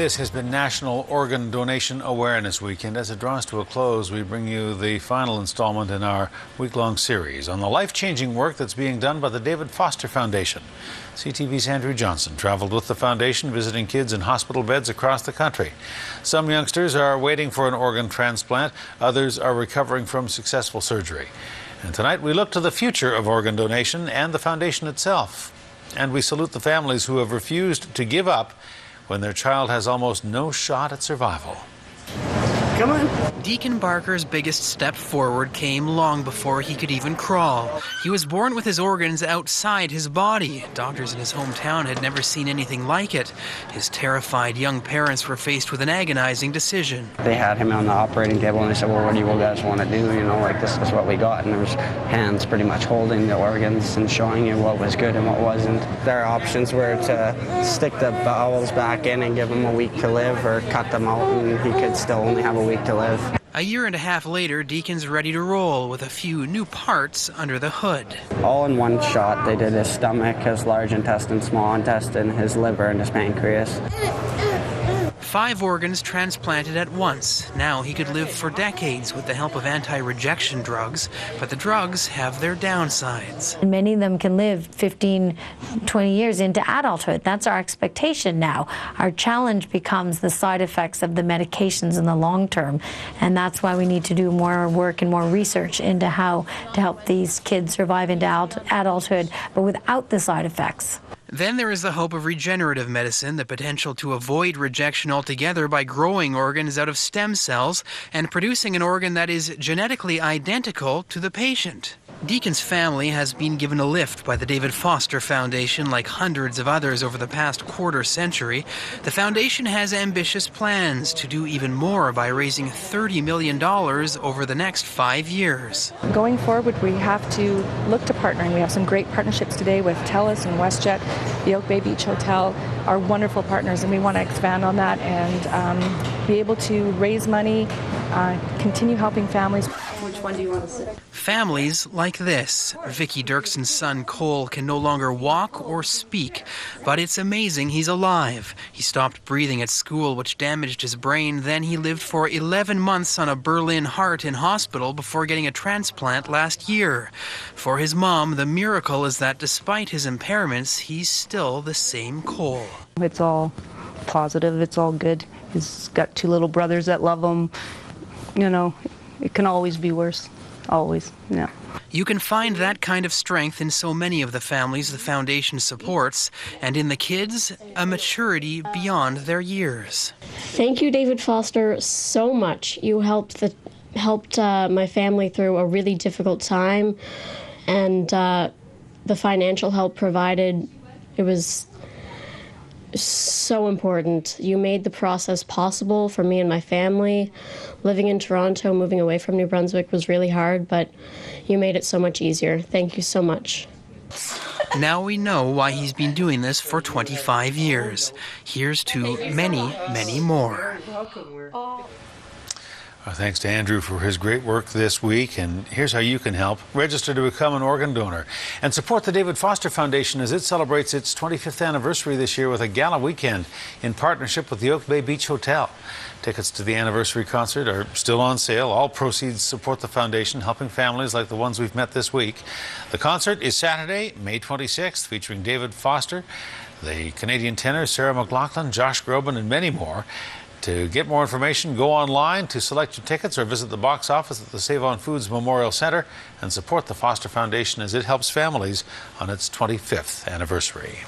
This has been National Organ Donation Awareness Weekend. As it draws to a close, we bring you the final installment in our week-long series on the life-changing work that's being done by the David Foster Foundation. CTV's Andrew Johnson traveled with the foundation, visiting kids in hospital beds across the country. Some youngsters are waiting for an organ transplant. Others are recovering from successful surgery. And tonight we look to the future of organ donation and the foundation itself. And we salute the families who have refused to give up when their child has almost no shot at survival. Come on. Deacon Barker's biggest step forward came long before he could even crawl. He was born with his organs outside his body. Doctors in his hometown had never seen anything like it. His terrified young parents were faced with an agonizing decision. They had him on the operating table and they said, well, what do you guys want to do? You know, like, this is what we got. And there was hands pretty much holding the organs and showing you what was good and what wasn't. Their options were to stick the bowels back in and give him a week to live, or cut them out and he could still only have a week to live. A year and a half later, Deacon's ready to roll with a few new parts under the hood. All in one shot. They did his stomach, his large intestine, small intestine, his liver, and his pancreas. 5 organs transplanted at once. Now he could live for decades with the help of anti-rejection drugs, but the drugs have their downsides. Many of them can live 15, 20 years into adulthood. That's our expectation now. Our challenge becomes the side effects of the medications in the long term, and that's why we need to do more work and more research into how to help these kids survive into adulthood, but without the side effects. Then there is the hope of regenerative medicine, the potential to avoid rejection altogether by growing organs out of stem cells and producing an organ that is genetically identical to the patient. Deacon's family has been given a lift by the David Foster Foundation, like hundreds of others over the past quarter century. The foundation has ambitious plans to do even more by raising $30 million over the next 5 years. Going forward, we have to look to partnering. We have some great partnerships today with TELUS and WestJet, the Oak Bay Beach Hotel, are wonderful partners, and we want to expand on that and be able to raise money, continue helping families. Which one do you want to sit? Families like this. Vicky, Derkson's son Cole, can no longer walk or speak, but it's amazing he's alive. He stopped breathing at school, which damaged his brain. Then he lived for 11 months on a Berlin heart in hospital before getting a transplant last year. For his mom, the miracle is that despite his impairments, he's still the same Cole. It's all positive. It's all good. He's got 2 little brothers that love him. You know, it can always be worse. Always, yeah. You can find that kind of strength in so many of the families the foundation supports, and in the kids, a maturity beyond their years. Thank you, David Foster, so much. You helped my family through a really difficult time, and the financial help provided, it was so important. You made the process possible for me and my family. Living in Toronto, moving away from New Brunswick was really hard, but you made it so much easier. Thank you so much. Now we know why he's been doing this for 25 years. Here's to many, many more. Thanks to Andrew for his great work this week. And here's how you can help. Register to become an organ donor and support the David Foster Foundation as it celebrates its 25th anniversary this year with a gala weekend in partnership with the Oak Bay Beach Hotel. Tickets to the anniversary concert are still on sale. All proceeds support the foundation, helping families like the ones we've met this week. The concert is Saturday, May 26th, featuring David Foster, the Canadian tenor Sarah McLachlan, Josh Groban, and many more. To get more information, go online to select your tickets or visit the box office at the Save on Foods Memorial Centre and support the Foster Foundation as it helps families on its 25th anniversary.